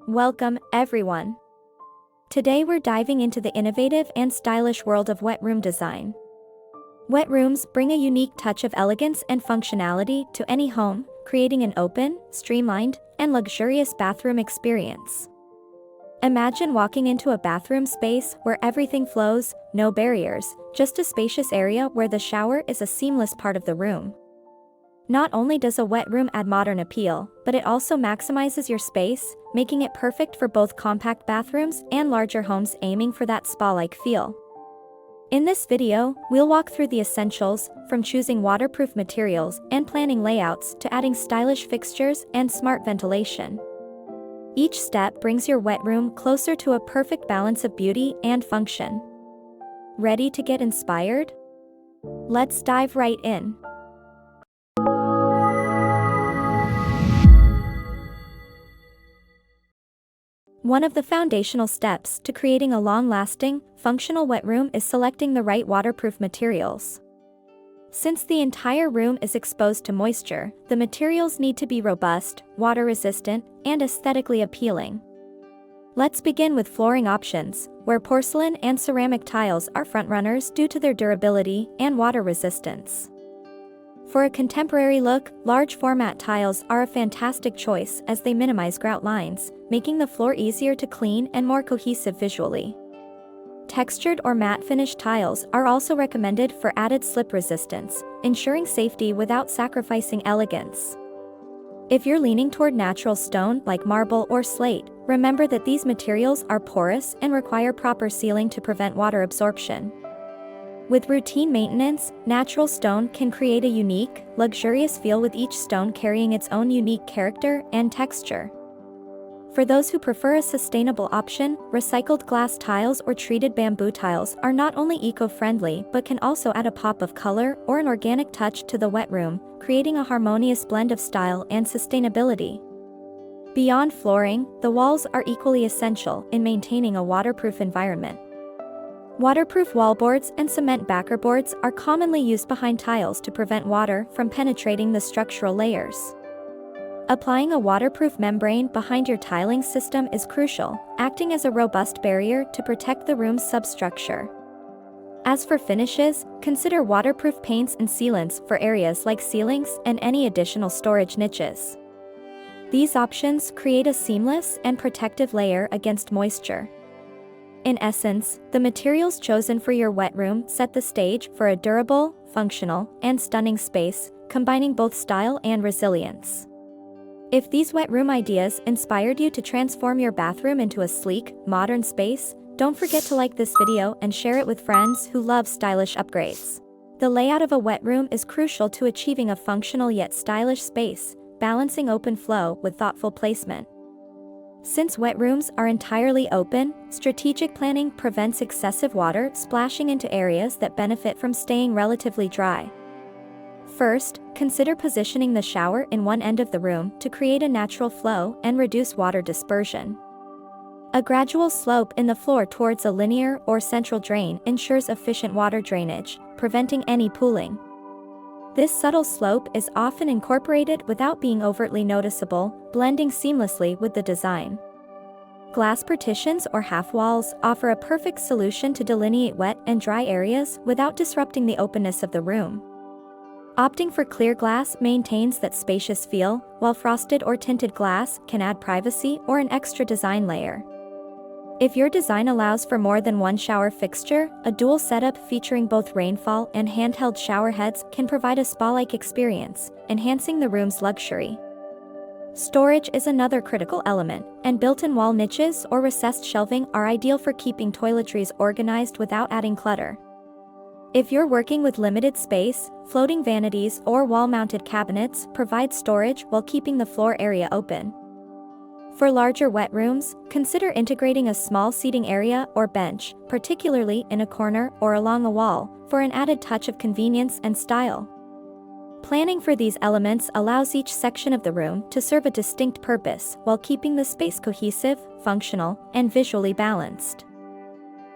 Welcome, everyone. Today we're diving into the innovative and stylish world of wet room design. Wet rooms bring a unique touch of elegance and functionality to any home, creating an open, streamlined, and luxurious bathroom experience. Imagine walking into a bathroom space where everything flows, no barriers, just a spacious area where the shower is a seamless part of the room. Not only does a wet room add modern appeal, but it also maximizes your space, making it perfect for both compact bathrooms and larger homes aiming for that spa-like feel. In this video, we'll walk through the essentials, from choosing waterproof materials and planning layouts to adding stylish fixtures and smart ventilation. Each step brings your wet room closer to a perfect balance of beauty and function. Ready to get inspired? Let's dive right in. One of the foundational steps to creating a long-lasting, functional wet room is selecting the right waterproof materials. Since the entire room is exposed to moisture, the materials need to be robust, water-resistant, and aesthetically appealing. Let's begin with flooring options, where porcelain and ceramic tiles are frontrunners due to their durability and water resistance. For a contemporary look, large format tiles are a fantastic choice as they minimize grout lines, making the floor easier to clean and more cohesive visually. Textured or matte finish tiles are also recommended for added slip resistance, ensuring safety without sacrificing elegance. If you're leaning toward natural stone like marble or slate, remember that these materials are porous and require proper sealing to prevent water absorption. With routine maintenance, natural stone can create a unique, luxurious feel with each stone carrying its own unique character and texture. For those who prefer a sustainable option, recycled glass tiles or treated bamboo tiles are not only eco-friendly but can also add a pop of color or an organic touch to the wet room, creating a harmonious blend of style and sustainability. Beyond flooring, the walls are equally essential in maintaining a waterproof environment. Waterproof wallboards and cement backerboards are commonly used behind tiles to prevent water from penetrating the structural layers. Applying a waterproof membrane behind your tiling system is crucial, acting as a robust barrier to protect the room's substructure. As for finishes, consider waterproof paints and sealants for areas like ceilings and any additional storage niches. These options create a seamless and protective layer against moisture. In essence, the materials chosen for your wet room set the stage for a durable, functional, and stunning space, combining both style and resilience. If these wet room ideas inspired you to transform your bathroom into a sleek, modern space, don't forget to like this video and share it with friends who love stylish upgrades. The layout of a wet room is crucial to achieving a functional yet stylish space, balancing open flow with thoughtful placement. Since wet rooms are entirely open, strategic planning prevents excessive water splashing into areas that benefit from staying relatively dry. First, consider positioning the shower in one end of the room to create a natural flow and reduce water dispersion. A gradual slope in the floor towards a linear or central drain ensures efficient water drainage, preventing any pooling. This subtle slope is often incorporated without being overtly noticeable, blending seamlessly with the design. Glass partitions or half walls offer a perfect solution to delineate wet and dry areas without disrupting the openness of the room. Opting for clear glass maintains that spacious feel, while frosted or tinted glass can add privacy or an extra design layer. If your design allows for more than one shower fixture, a dual setup featuring both rainfall and handheld shower heads can provide a spa-like experience, enhancing the room's luxury. Storage is another critical element, and built-in wall niches or recessed shelving are ideal for keeping toiletries organized without adding clutter. If you're working with limited space, floating vanities or wall-mounted cabinets provide storage while keeping the floor area open. For larger wet rooms, consider integrating a small seating area or bench, particularly in a corner or along a wall, for an added touch of convenience and style. Planning for these elements allows each section of the room to serve a distinct purpose while keeping the space cohesive, functional, and visually balanced.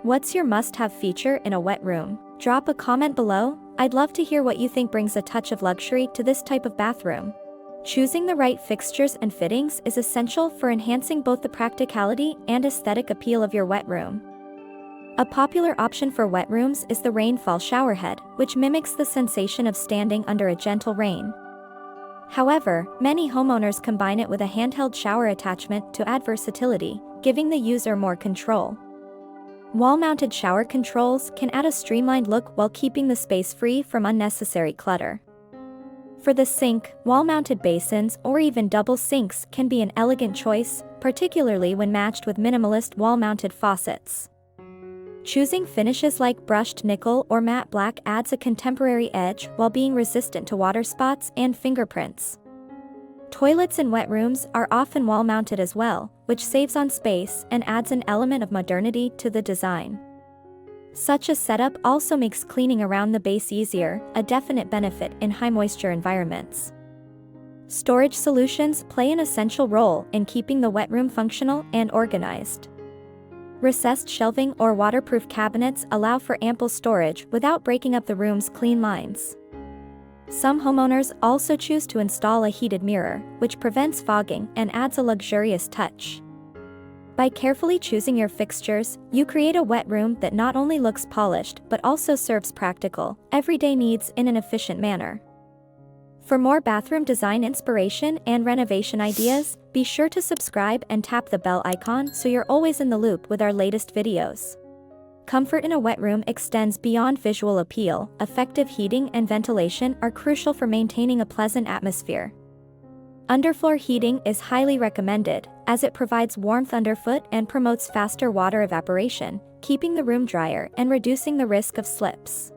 What's your must-have feature in a wet room? Drop a comment below. I'd love to hear what you think brings a touch of luxury to this type of bathroom. Choosing the right fixtures and fittings is essential for enhancing both the practicality and aesthetic appeal of your wet room. A popular option for wet rooms is the rainfall showerhead, which mimics the sensation of standing under a gentle rain. However, many homeowners combine it with a handheld shower attachment to add versatility, giving the user more control. Wall-mounted shower controls can add a streamlined look while keeping the space free from unnecessary clutter. For the sink, wall-mounted basins or even double sinks can be an elegant choice, particularly when matched with minimalist wall-mounted faucets. Choosing finishes like brushed nickel or matte black adds a contemporary edge while being resistant to water spots and fingerprints. Toilets in wet rooms are often wall-mounted as well, which saves on space and adds an element of modernity to the design. Such a setup also makes cleaning around the base easier, a definite benefit in high-moisture environments. Storage solutions play an essential role in keeping the wet room functional and organized. Recessed shelving or waterproof cabinets allow for ample storage without breaking up the room's clean lines. Some homeowners also choose to install a heated mirror, which prevents fogging and adds a luxurious touch. By carefully choosing your fixtures, you create a wet room that not only looks polished but also serves practical, everyday needs in an efficient manner. For more bathroom design inspiration and renovation ideas, be sure to subscribe and tap the bell icon so you're always in the loop with our latest videos. Comfort in a wet room extends beyond visual appeal. Effective heating and ventilation are crucial for maintaining a pleasant atmosphere. Underfloor heating is highly recommended, as it provides warmth underfoot and promotes faster water evaporation, keeping the room drier and reducing the risk of slips.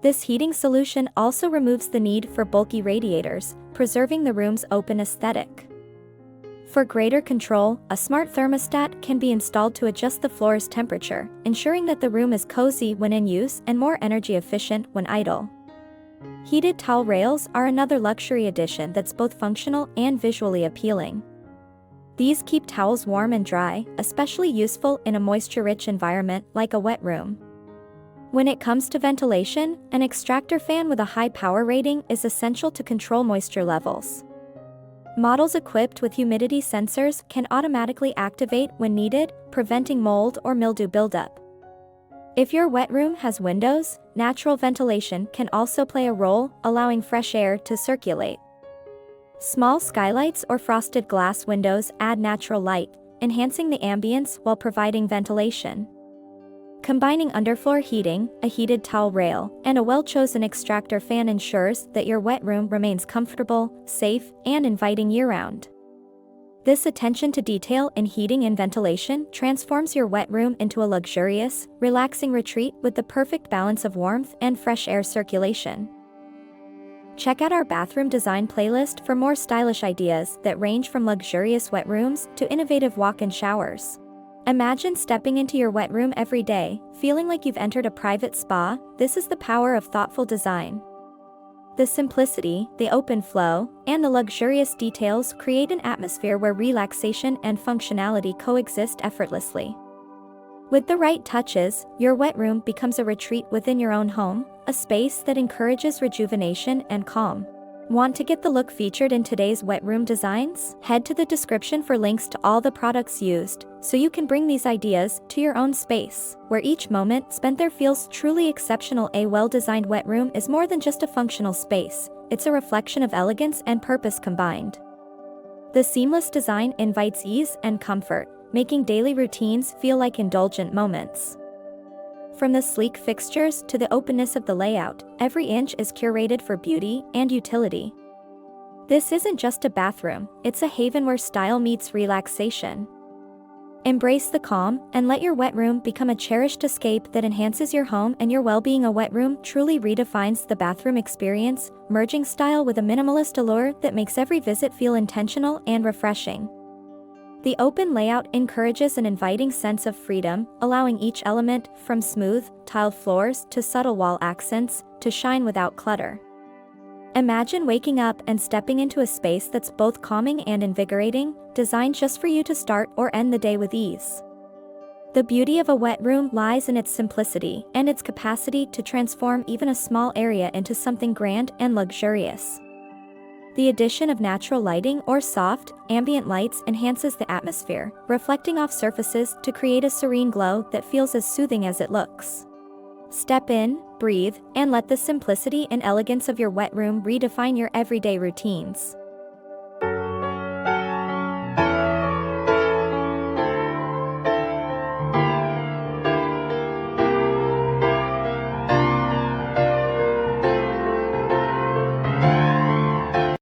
This heating solution also removes the need for bulky radiators, preserving the room's open aesthetic. For greater control, a smart thermostat can be installed to adjust the floor's temperature, ensuring that the room is cozy when in use and more energy efficient when idle. Heated towel rails are another luxury addition that's both functional and visually appealing. These keep towels warm and dry, especially useful in a moisture-rich environment like a wet room. When it comes to ventilation, an extractor fan with a high power rating is essential to control moisture levels. Models equipped with humidity sensors can automatically activate when needed, preventing mold or mildew buildup. If your wet room has windows, natural ventilation can also play a role, allowing fresh air to circulate. Small skylights or frosted glass windows add natural light, enhancing the ambience while providing ventilation. Combining underfloor heating, a heated towel rail, and a well-chosen extractor fan ensures that your wet room remains comfortable, safe, and inviting year-round. This attention to detail in heating and ventilation transforms your wet room into a luxurious, relaxing retreat with the perfect balance of warmth and fresh air circulation. Check out our bathroom design playlist for more stylish ideas that range from luxurious wet rooms to innovative walk-in showers. Imagine stepping into your wet room every day, feeling like you've entered a private spa. This is the power of thoughtful design. The simplicity, the open flow, and the luxurious details create an atmosphere where relaxation and functionality coexist effortlessly. With the right touches, your wet room becomes a retreat within your own home, a space that encourages rejuvenation and calm. Want to get the look featured in today's wet room designs? Head to the description for links to all the products used, so you can bring these ideas to your own space, where each moment spent there feels truly exceptional. A well-designed wet room is more than just a functional space, it's a reflection of elegance and purpose combined. The seamless design invites ease and comfort, making daily routines feel like indulgent moments. From the sleek fixtures to the openness of the layout, every inch is curated for beauty and utility. This isn't just a bathroom, it's a haven where style meets relaxation. Embrace the calm and let your wet room become a cherished escape that enhances your home and your well-being. A wet room truly redefines the bathroom experience, merging style with a minimalist allure that makes every visit feel intentional and refreshing. The open layout encourages an inviting sense of freedom, allowing each element, from smooth, tiled floors to subtle wall accents, to shine without clutter. Imagine waking up and stepping into a space that's both calming and invigorating, designed just for you to start or end the day with ease. The beauty of a wet room lies in its simplicity and its capacity to transform even a small area into something grand and luxurious. The addition of natural lighting or soft, ambient lights enhances the atmosphere, reflecting off surfaces to create a serene glow that feels as soothing as it looks. Step in, breathe, and let the simplicity and elegance of your wet room redefine your everyday routines.